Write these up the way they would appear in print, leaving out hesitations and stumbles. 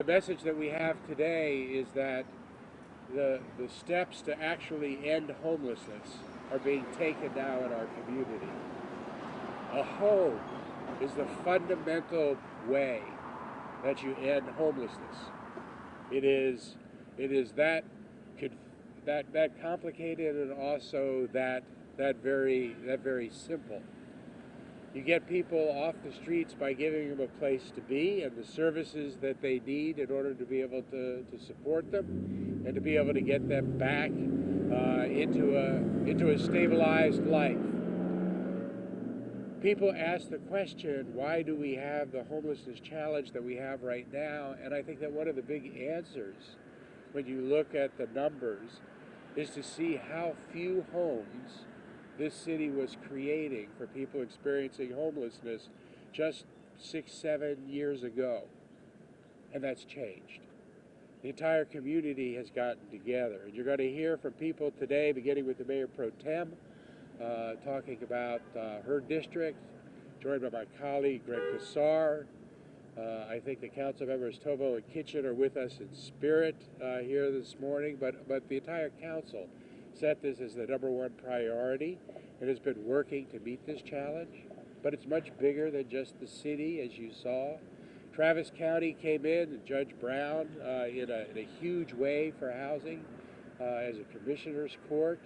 The message that we have today is that the steps to actually end homelessness are being taken now in our community. A home is the fundamental way that you end homelessness. It is that that complicated and also that very simple. You get people off the streets by giving them a place to be and the services that they need in order to be able to support them and to be able to get them back into a stabilized life. People ask the question, why do we have the homelessness challenge that we have right now? And I think that one of the big answers, when you look at the numbers, is to see how few homes this city was creating for people experiencing homelessness just 6-7 years ago. And that's changed. The entire community has gotten together. And you're going to hear from people today, beginning with the Mayor Pro Tem, talking about her district, joined by my colleague Greg Kassar. I think the council members Tovo and Kitchen are with us in spirit here this morning, but the entire council set this as the #1 priority and has been working to meet this challenge. But it's much bigger than just the city, as you saw. Travis County came in, and Judge Brown, in a huge way for housing as a commissioner's court,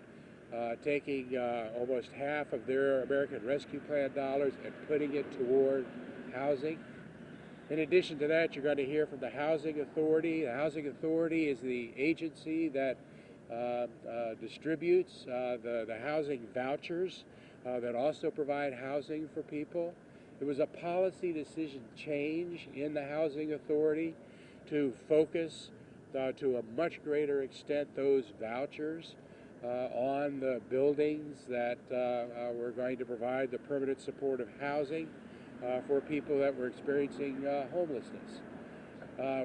taking almost half of their American Rescue Plan dollars and putting it toward housing. In addition to that, you're going to hear from the Housing Authority. The Housing Authority is the agency that distributes the housing vouchers that also provide housing for people. It was a policy decision change in the Housing Authority to focus to a much greater extent those vouchers on the buildings that were going to provide the permanent supportive housing for people that were experiencing homelessness.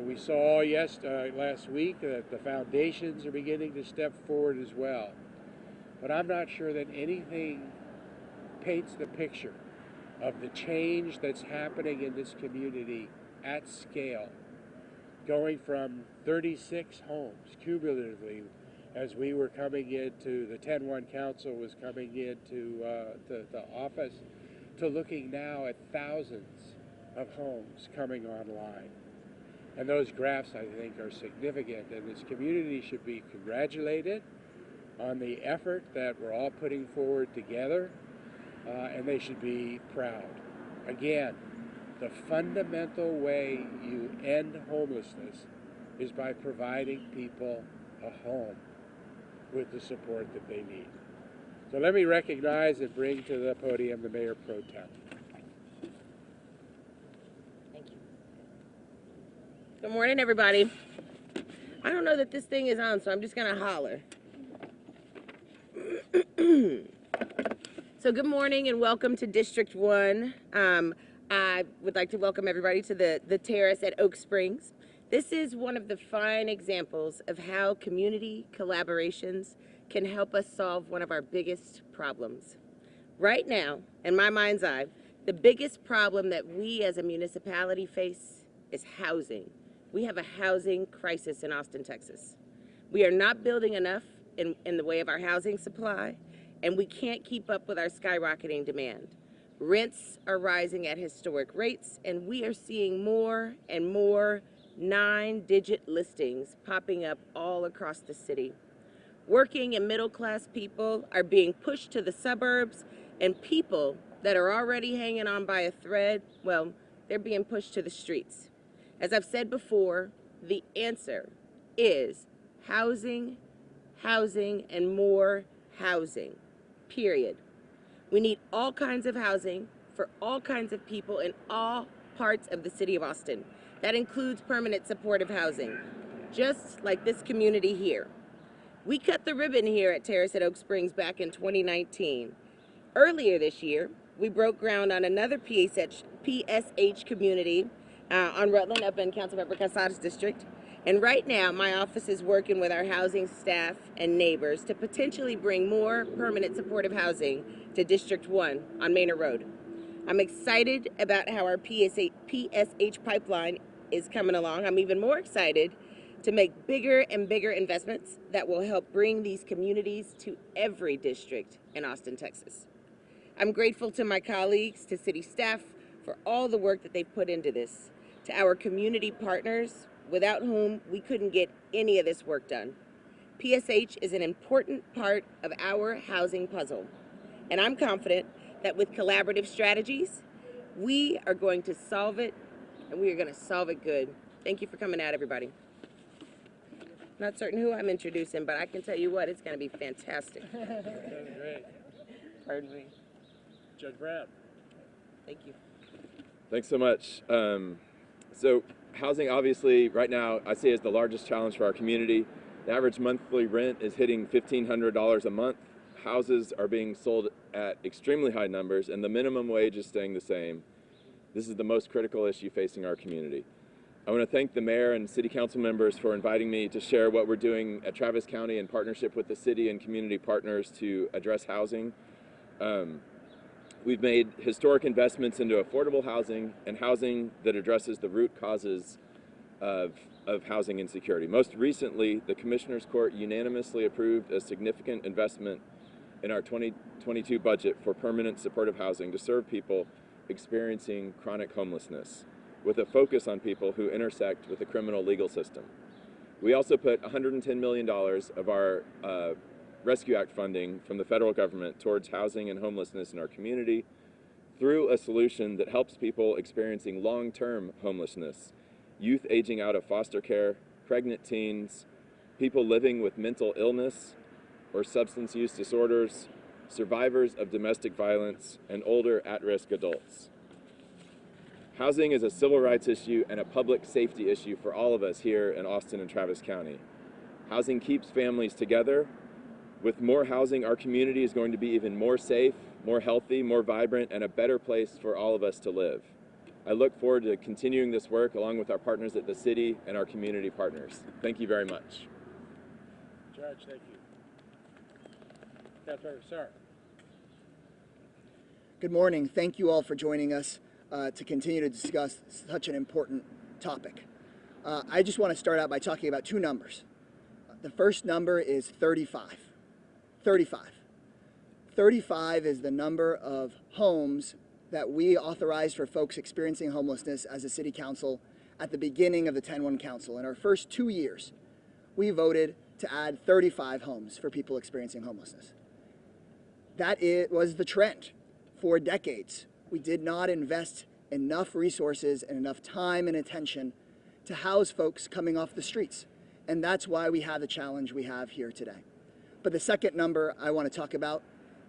We saw last week that the foundations are beginning to step forward as well. But I'm not sure that anything paints the picture of the change that's happening in this community at scale, going from 36 homes cumulatively as we were coming into, the 10-1 council was coming into the office, to looking now at thousands of homes coming online. And those graphs, I think, are significant, and this community should be congratulated on the effort that we're all putting forward together, and they should be proud. Again, the fundamental way you end homelessness is by providing people a home with the support that they need. So let me recognize and bring to the podium the Mayor Pro Tem. Good morning, everybody. I don't know that this thing is on, so I'm just going to holler. So good morning and welcome to District 1. I would like to welcome everybody to the terrace at Oak Springs. This is one of the fine examples of how community collaborations can help us solve one of our biggest problems. Right now, in my mind's eye, the biggest problem that we as a municipality face is housing. We have a housing crisis in Austin, Texas. We are not building enough in the way of our housing supply, and we can't keep up with our skyrocketing demand. Rents are rising at historic rates, and we are seeing more and more 9-digit listings popping up all across the city. Working and middle-class people are being pushed to the suburbs, and people that are already hanging on by a thread, well, they're being pushed to the streets. As I've said before, the answer is housing, housing, and more housing, period. We need all kinds of housing for all kinds of people in all parts of the city of Austin. That includes permanent supportive housing, just like this community here. We cut the ribbon here at Terrace at Oak Springs back in 2019. Earlier this year, we broke ground on another PSH community on Rutland up in Councilmember Kassar's district. And right now, my office is working with our housing staff and neighbors to potentially bring more permanent supportive housing to District 1 on Manor Road. I'm excited about how our PSH pipeline is coming along, I'm even more excited to make bigger and bigger investments that will help bring these communities to every district in Austin, Texas. I'm grateful to my colleagues, to city staff, for all the work that they've put into this, to our community partners, without whom we couldn't get any of this work done. PSH is an important part of our housing puzzle, and I'm confident that with collaborative strategies, we are going to solve it, and we are going to solve it good. Thank you for coming out, everybody. Not certain who I'm introducing, but I can tell you what, it's going to be fantastic. That was great. Pardon me. Judge Brown. Thank you. Thanks so much. So housing, obviously, right now, I see as the largest challenge for our community. The average monthly rent is hitting $1,500 a month. Houses are being sold at extremely high numbers, and the minimum wage is staying the same. This is the most critical issue facing our community. I want to thank the mayor and city council members for inviting me to share what we're doing at Travis County in partnership with the city and community partners to address housing. We've made historic investments into affordable housing and housing that addresses the root causes of housing insecurity. Most recently, the Commissioners Court unanimously approved a significant investment in our 2022 budget for permanent supportive housing to serve people experiencing chronic homelessness, with a focus on people who intersect with the criminal legal system. We also put $110 million of our Rescue Act funding from the federal government towards housing and homelessness in our community through a solution that helps people experiencing long-term homelessness, youth aging out of foster care, pregnant teens, people living with mental illness or substance use disorders, survivors of domestic violence, and older at-risk adults. Housing is a civil rights issue and a public safety issue for all of us here in Austin and Travis County. Housing keeps families together. With more housing, our community is going to be even more safe, more healthy, more vibrant, and a better place for all of us to live. I look forward to continuing this work along with our partners at the city and our community partners. Thank you very much. Judge, thank you. Councilmember Sarr. Good morning. Thank you all for joining us to continue to discuss such an important topic. I just want to start out by talking about two numbers. The first number is 35. 35. 35 is the number of homes that we authorized for folks experiencing homelessness as a city council at the beginning of the 10-1 council. In our first 2 years, we voted to add 35 homes for people experiencing homelessness. That was the trend for decades. We did not invest enough resources and enough time and attention to house folks coming off the streets. And that's why we have the challenge we have here today. But the second number I want to talk about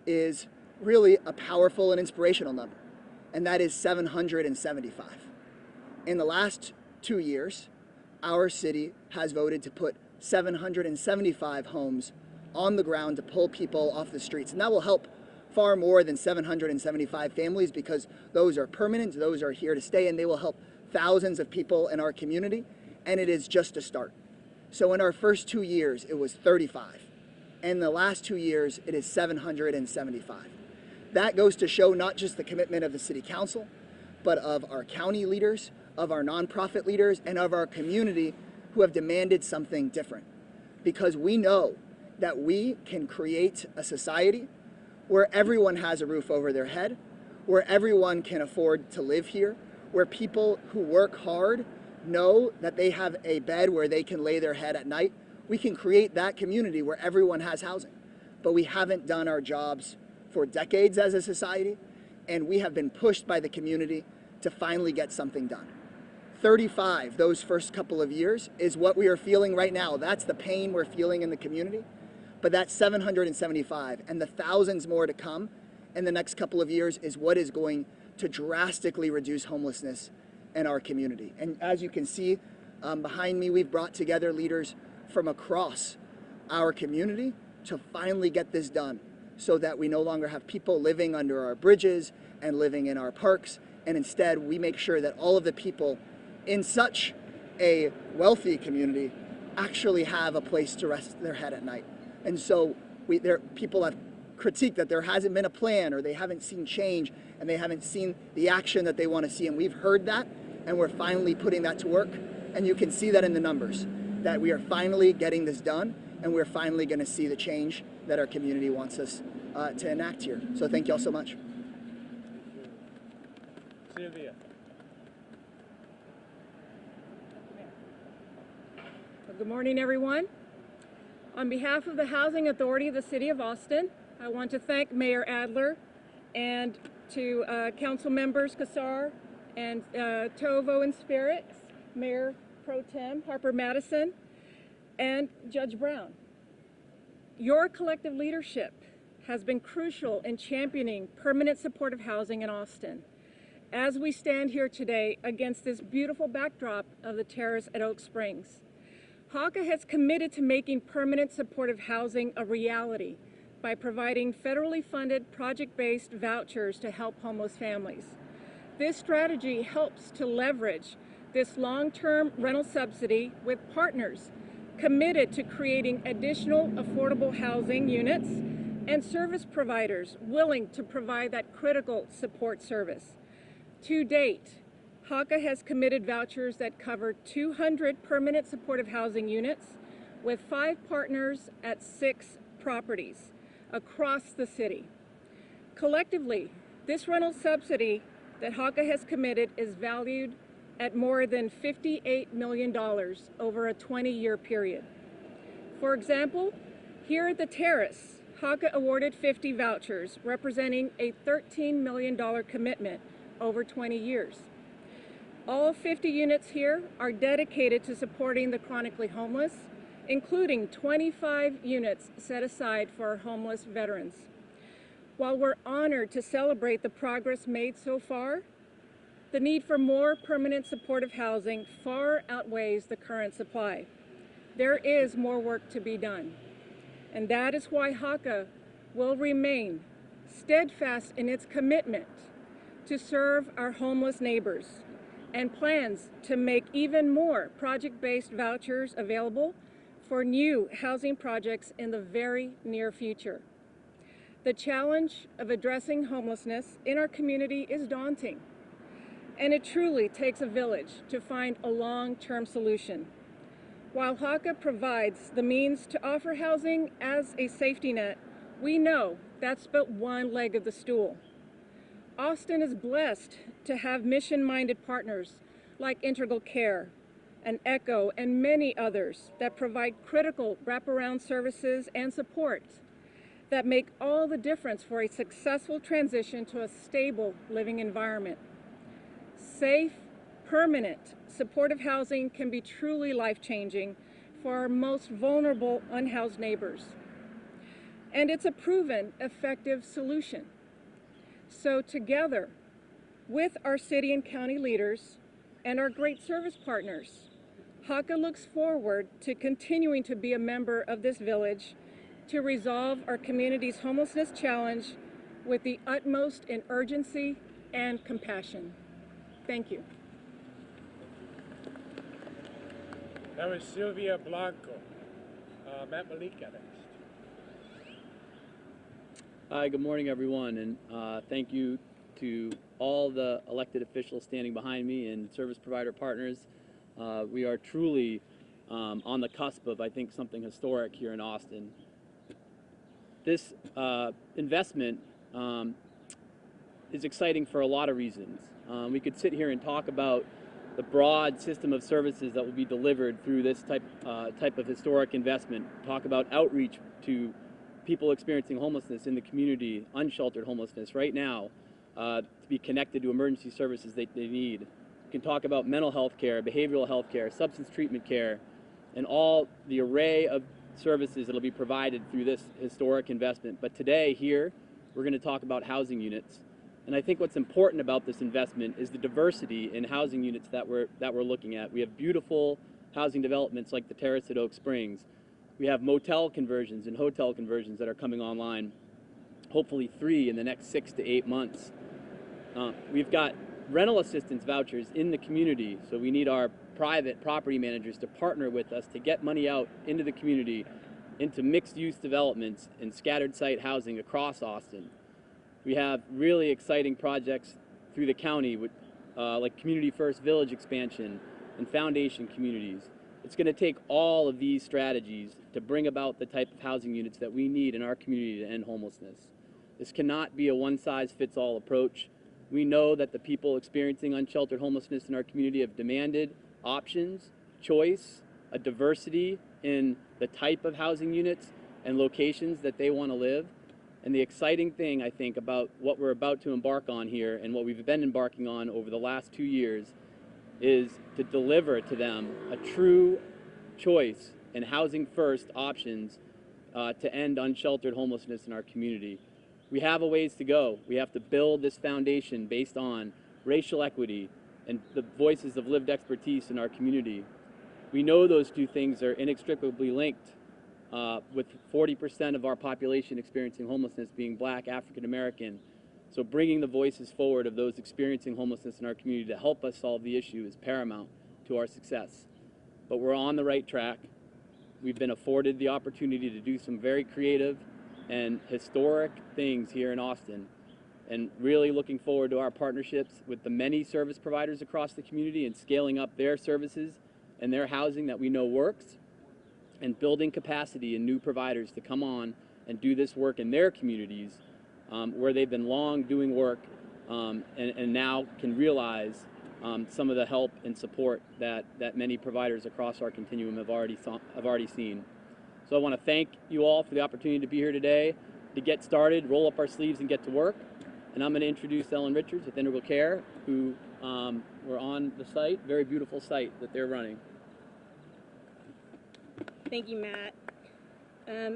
is really a powerful and inspirational number, and that is 775. In the last 2 years, our city has voted to put 775 homes on the ground to pull people off the streets. And that will help far more than 775 families because those are permanent, those are here to stay, and they will help thousands of people in our community, and it is just a start. So in our first 2 years, it was 35. In the last 2 years, it is 775. That goes to show not just the commitment of the city council, but of our county leaders, of our nonprofit leaders, and of our community who have demanded something different. Because we know that we can create a society where everyone has a roof over their head, where everyone can afford to live here, where people who work hard know that they have a bed where they can lay their head at night. We can create that community where everyone has housing. But we haven't done our jobs for decades as a society, and we have been pushed by the community to finally get something done. 35, those first couple of years, is what we are feeling right now. That's the pain we're feeling in the community. But that 775 and the thousands more to come in the next couple of years is what is going to drastically reduce homelessness in our community. And as you can see behind me, we've brought together leaders from across our community to finally get this done so that we no longer have people living under our bridges and living in our parks, and instead we make sure that all of the people in such a wealthy community actually have a place to rest their head at night. And so people have critiqued that there hasn't been a plan, or they haven't seen change, and they haven't seen the action that they want to see, and we've heard that, and we're finally putting that to work. And you can see that in the numbers, that we are finally getting this done, and we're finally going to see the change that our community wants us to enact here. So thank you all so much. Sylvia. Good morning, everyone. On behalf of the Housing Authority of the City of Austin, I want to thank Mayor Adler and to council members Kassar and Tovo and Spirits, Mayor Pro Tem Harper Madison, and Judge Brown. Your collective leadership has been crucial in championing permanent supportive housing in Austin as we stand here today against this beautiful backdrop of the terrace at Oak Springs. HACA has committed to making permanent supportive housing a reality by providing federally funded project-based vouchers to help homeless families. This strategy helps to leverage this long-term rental subsidy with partners committed to creating additional affordable housing units and service providers willing to provide that critical support service. To date, HACA has committed vouchers that cover 200 permanent supportive housing units with 5 partners at 6 properties across the city. Collectively, this rental subsidy that HACA has committed is valued at more than $58 million over a 20-year period. For example, here at the Terrace, HACA awarded 50 vouchers representing a $13 million commitment over 20 years. All 50 units here are dedicated to supporting the chronically homeless, including 25 units set aside for our homeless veterans. While we're honored to celebrate the progress made so far, the need for more permanent supportive housing far outweighs the current supply. There is more work to be done, and that is why HACA will remain steadfast in its commitment to serve our homeless neighbors and plans to make even more project-based vouchers available for new housing projects in the very near future. The challenge of addressing homelessness in our community is daunting, and it truly takes a village to find a long-term solution. While HACA provides the means to offer housing as a safety net, we know that's but one leg of the stool. Austin is blessed to have mission-minded partners like Integral Care and ECHO and many others that provide critical wraparound services and support that make all the difference for a successful transition to a stable living environment. Safe, permanent, supportive housing can be truly life-changing for our most vulnerable unhoused neighbors. And it's a proven, effective solution. So together, with our city and county leaders and our great service partners, HACA looks forward to continuing to be a member of this village to resolve our community's homelessness challenge with the utmost in urgency and compassion. Thank you. That was Sylvia Blanco. Matt Malika next. Hi, good morning, everyone, and thank you to all the elected officials standing behind me and service provider partners. We are truly on the cusp of, I think, something historic here in Austin. This investment is exciting for a lot of reasons. We could sit here and talk about the broad system of services that will be delivered through this type of historic investment, talk about outreach to people experiencing homelessness in the community, unsheltered homelessness right now, to be connected to emergency services they need. We can talk about mental health care, behavioral health care, substance treatment care, and all the array of services that will be provided through this historic investment. But today here, we're going to talk about housing units. And I think what's important about this investment is the diversity in housing units that we're looking at. We have beautiful housing developments like the Terrace at Oak Springs. We have motel conversions and hotel conversions that are coming online, hopefully 3 in the next 6 to 8 months. We've got rental assistance vouchers in the community, so we need our private property managers to partner with us to get money out into the community, into mixed-use developments and scattered site housing across Austin. We have really exciting projects through the county with like Community First Village expansion and foundation communities. It's going to take all of these strategies to bring about the type of housing units that we need in our community to end homelessness. This cannot be a one-size-fits-all approach. We know that the people experiencing unsheltered homelessness in our community have demanded options, choice, a diversity in the type of housing units and locations that they want to live. And the exciting thing, I think, about what we're about to embark on here and what we've been embarking on over the last 2 years is to deliver to them a true choice and housing first options to end unsheltered homelessness in our community. We have a ways to go. We have to build this foundation based on racial equity and the voices of lived expertise in our community. We know those two things are inextricably linked, with 40% of our population experiencing homelessness being Black, African American. So bringing the voices forward of those experiencing homelessness in our community to help us solve the issue is paramount to our success. But we're on the right track. We've been afforded the opportunity to do some very creative and historic things here in Austin, and really looking forward to our partnerships with the many service providers across the community and scaling up their services and their housing that we know works, and building capacity in new providers to come on and do this work in their communities where they've been long doing work and now can realize some of the help and support that many providers across our continuum have already seen. So I want to thank you all for the opportunity to be here today, to get started, roll up our sleeves and get to work. And I'm going to introduce Ellen Richards with Integral Care, who were on the site, very beautiful site that they're running. Thank you, Matt.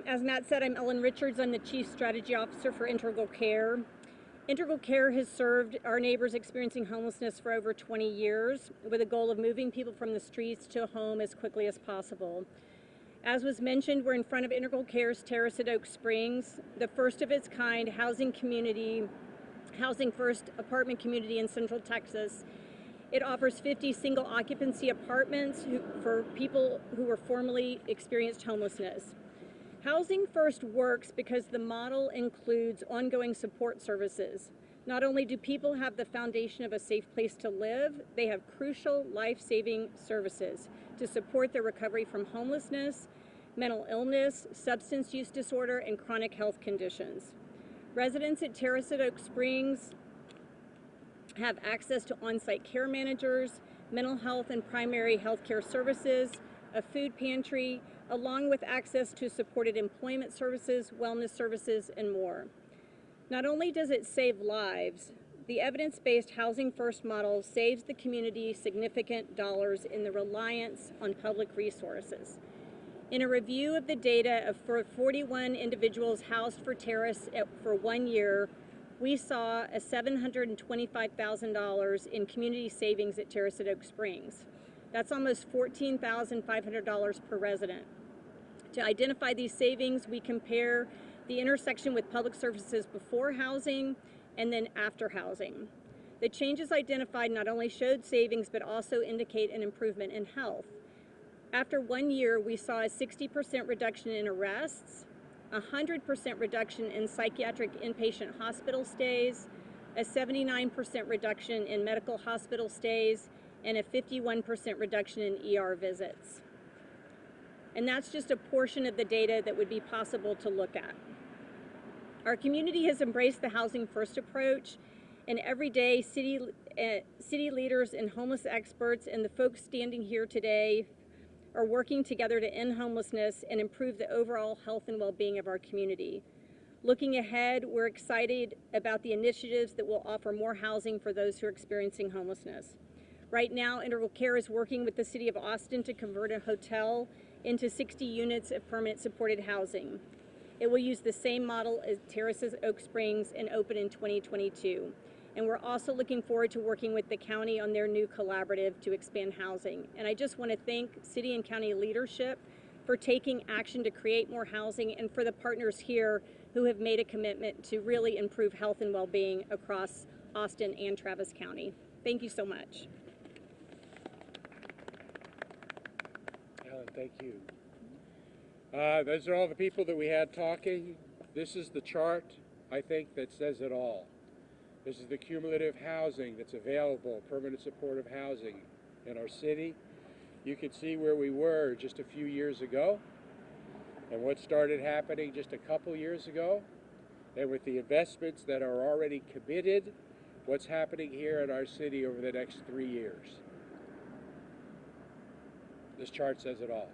As Matt said, I'm Ellen Richards. I'm the Chief Strategy Officer for Integral Care. Integral Care has served our neighbors experiencing homelessness for over 20 years with a goal of moving people from the streets to a home as quickly as possible. As was mentioned, we're in front of Integral Care's Terrace at Oak Springs, the first of its kind housing first apartment community in Central Texas. It offers 50 single occupancy apartments for people who were formerly experienced homelessness. Housing First works because the model includes ongoing support services. Not only do people have the foundation of a safe place to live, they have crucial life-saving services to support their recovery from homelessness, mental illness, substance use disorder, and chronic health conditions. Residents at Terrace at Oak Springs have access to on-site care managers, mental health and primary health care services, a food pantry, along with access to supported employment services, wellness services, and more. Not only does it save lives, the evidence-based Housing First model saves the community significant dollars in the reliance on public resources. In a review of the data for 41 individuals housed for Terrace for 1 year, we saw a $725,000 in community savings at Terrace at Oak Springs. That's almost $14,500 per resident. To identify these savings, we compare the intersection with public services before housing and then after housing. The changes identified not only showed savings, but also indicate an improvement in health. After 1 year, we saw a 60% reduction in arrests, a 100% reduction in psychiatric inpatient hospital stays, a 79% reduction in medical hospital stays, and a 51% reduction in ER visits. And that's just a portion of the data that would be possible to look at. Our community has embraced the Housing First approach, and every day city leaders and homeless experts and the folks standing here today are working together to end homelessness and improve the overall health and well-being of our community. Looking ahead, we're excited about the initiatives that will offer more housing for those who are experiencing homelessness. Right now, Integral Care is working with the City of Austin to convert a hotel into 60 units of permanent supported housing. It will use the same model as Terraces Oak Springs and open in 2022. And we're also looking forward to working with the county on their new collaborative to expand housing. And I just want to thank city and county leadership for taking action to create more housing, and for the partners here who have made a commitment to really improve health and well-being across Austin and Travis County. Thank you so much. Alan, thank you. Those are all the people that we had talking. This is the chart, I think, that says it all. This is the cumulative housing that's available, permanent supportive housing in our city. You can see where we were just a few years ago and what started happening just a couple years ago. And with the investments that are already committed, what's happening here in our city over the next 3 years. This chart says it all.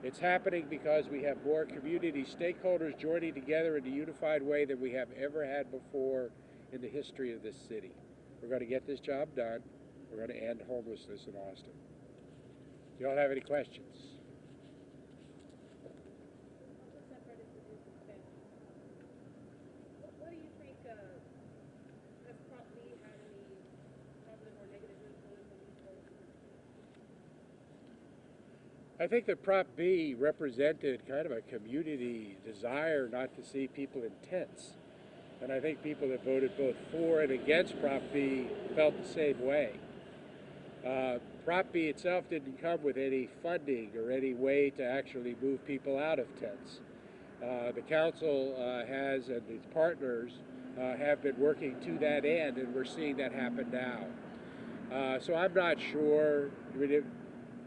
It's happening because we have more community stakeholders joining together in a unified way than we have ever had before in the history of this city. We're going to get this job done. We're going to end homelessness in Austin. Do y'all have any questions? What do you think, has Prop B had any positive or negative influence on these folks? I think that Prop B represented kind of a community desire not to see people in tents. And I think people that voted both for and against Prop B felt the same way. Prop B itself didn't come with any funding or any way to actually move people out of tents. The council has, and its partners have been working to that end, and we're seeing that happen now. So I'm not sure. I mean,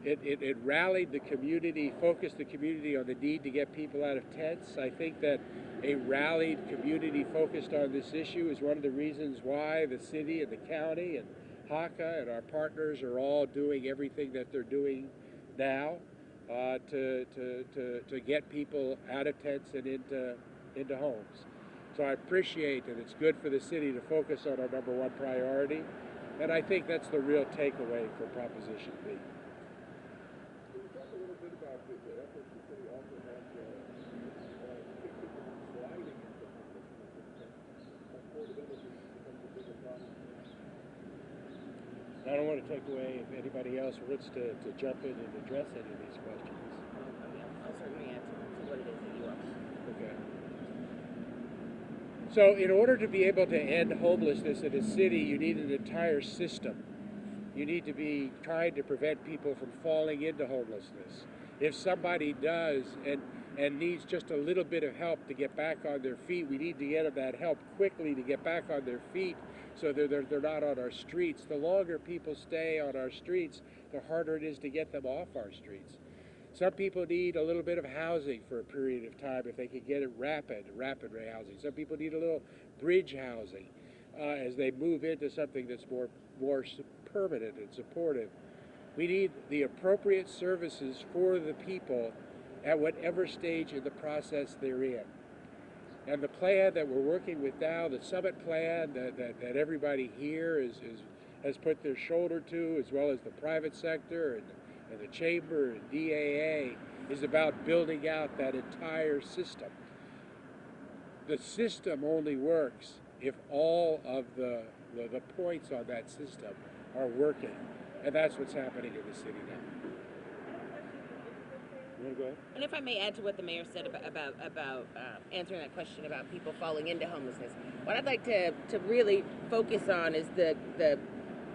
it rallied the community, focused the community on the need to get people out of tents. I think that a rallied community focused on this issue is one of the reasons why the city and the county and HACA and our partners are all doing everything that they're doing now to get people out of tents and into homes. So I appreciate that it's good for the city to focus on our number one priority, and I think that's the real takeaway for Proposition B. Can you talk a little bit about the efforts the city also has to keep people from sliding into homelessness and affordability becomes a bigger problem? I don't want to take away if anybody else wants to jump in and address any of these questions. I'll certainly answer to what it is that you are. Okay. So in order to be able to end homelessness in a city, you need an entire system. You need to be trying to prevent people from falling into homelessness. If somebody does and needs just a little bit of help to get back on their feet, we need to get them that help quickly to get back on their feet so they're not on our streets. The longer people stay on our streets, the harder it is to get them off our streets. Some people need a little bit of housing for a period of time if they can get it rapid housing. Some people need a little bridge housing as they move into something that's more permanent and supportive. We need the appropriate services for the people at whatever stage in the process they're in. And the plan that we're working with now, the summit plan that everybody here has put their shoulder to, as well as the private sector and the chamber and DAA, is about building out that entire system. The system only works if all of the points on that system are working. And that's what's happening in the city now. You want to go ahead? And if I may add to what the mayor said about answering that question about people falling into homelessness, what I'd like to really focus on is the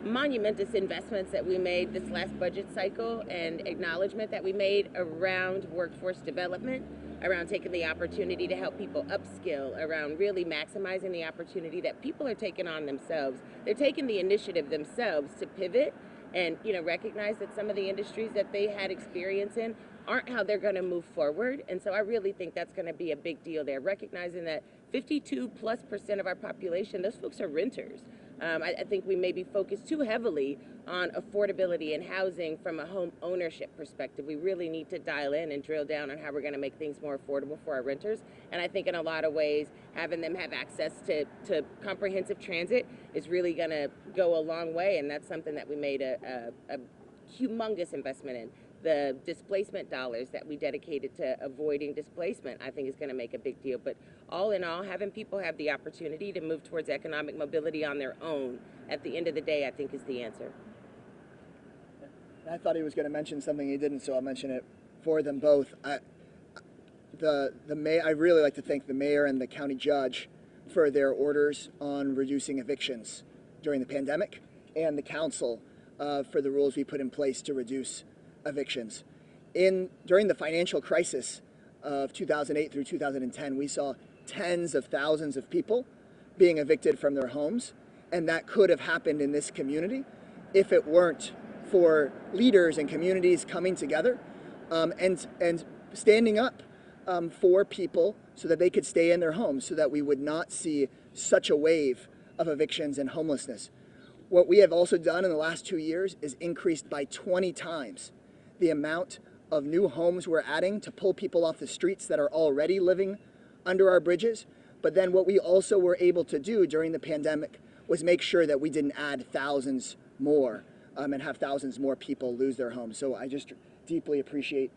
monumentous investments that we made this last budget cycle and acknowledgement that we made around workforce development, around taking the opportunity to help people upskill, around really maximizing the opportunity that people are taking on themselves. They're taking the initiative themselves to pivot and recognize that some of the industries that they had experience in aren't how they're going to move forward. And so I really think that's going to be a big deal there, recognizing that 52+% of our population, those folks are renters. I think we maybe focus too heavily on affordability and housing from a home ownership perspective. We really need to dial in and drill down on how we're going to make things more affordable for our renters. And I think in a lot of ways, having them have access to comprehensive transit is really going to go a long way. And that's something that we made a humongous investment in. The displacement dollars that we dedicated to avoiding displacement, I think, is going to make a big deal. But all in all, having people have the opportunity to move towards economic mobility on their own at the end of the day, I think, is the answer. I thought he was going to mention something he didn't, so I'll mention it for them both. I really like to thank the mayor and the county judge for their orders on reducing evictions during the pandemic, and the council for the rules we put in place to reduce evictions. During the financial crisis of 2008 through 2010, we saw tens of thousands of people being evicted from their homes. And that could have happened in this community if it weren't for leaders and communities coming together and standing up for people so that they could stay in their homes, so that we would not see such a wave of evictions and homelessness. What we have also done in the last 2 years is increased by 20 times the amount of new homes we're adding to pull people off the streets that are already living under our bridges. But then what we also were able to do during the pandemic was make sure that we didn't add thousands more and have thousands more people lose their homes. So I just deeply appreciate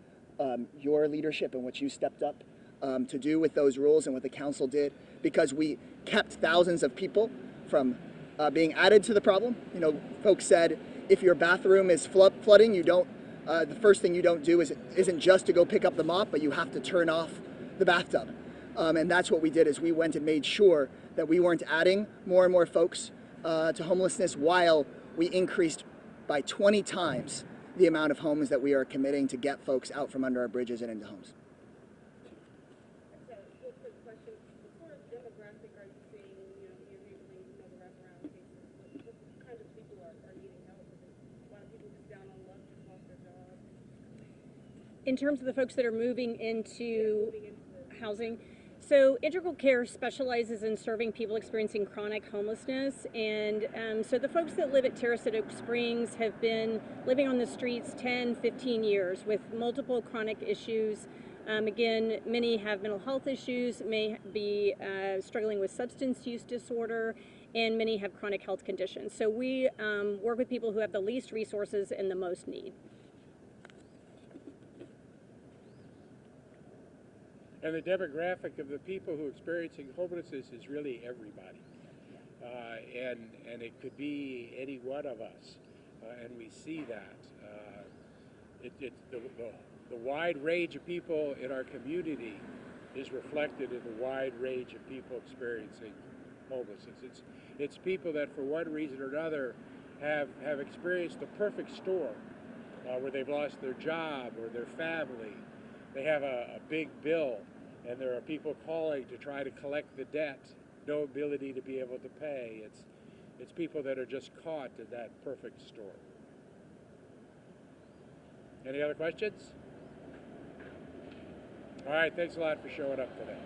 your leadership and what you stepped up to do with those rules and what the council did, because we kept thousands of people from being added to the problem. You know, folks said if your bathroom is flooding, you don't. The first thing you don't do isn't just to go pick up the mop, but you have to turn off the bathtub. And that's what we did, is we went and made sure that we weren't adding more and more folks to homelessness, while we increased by 20 times the amount of homes that we are committing to get folks out from under our bridges and into homes. In terms of the folks that are moving into housing, so Integral Care specializes in serving people experiencing chronic homelessness, and so the folks that live at Terrace at Oak Springs have been living on the streets 10, 15 years with multiple chronic issues. Again, many have mental health issues, may be struggling with substance use disorder, and many have chronic health conditions. So we work with people who have the least resources and the most need. And the demographic of the people who are experiencing homelessness is really everybody. And it could be any one of us. And we see that. The wide range of people in our community is reflected in the wide range of people experiencing homelessness. It's people that for one reason or another have experienced the perfect storm, where they've lost their job or their family. They have a big bill, and there are people calling to try to collect the debt, no ability to be able to pay. It's people that are just caught in that perfect storm. Any other questions? All right, thanks a lot for showing up today.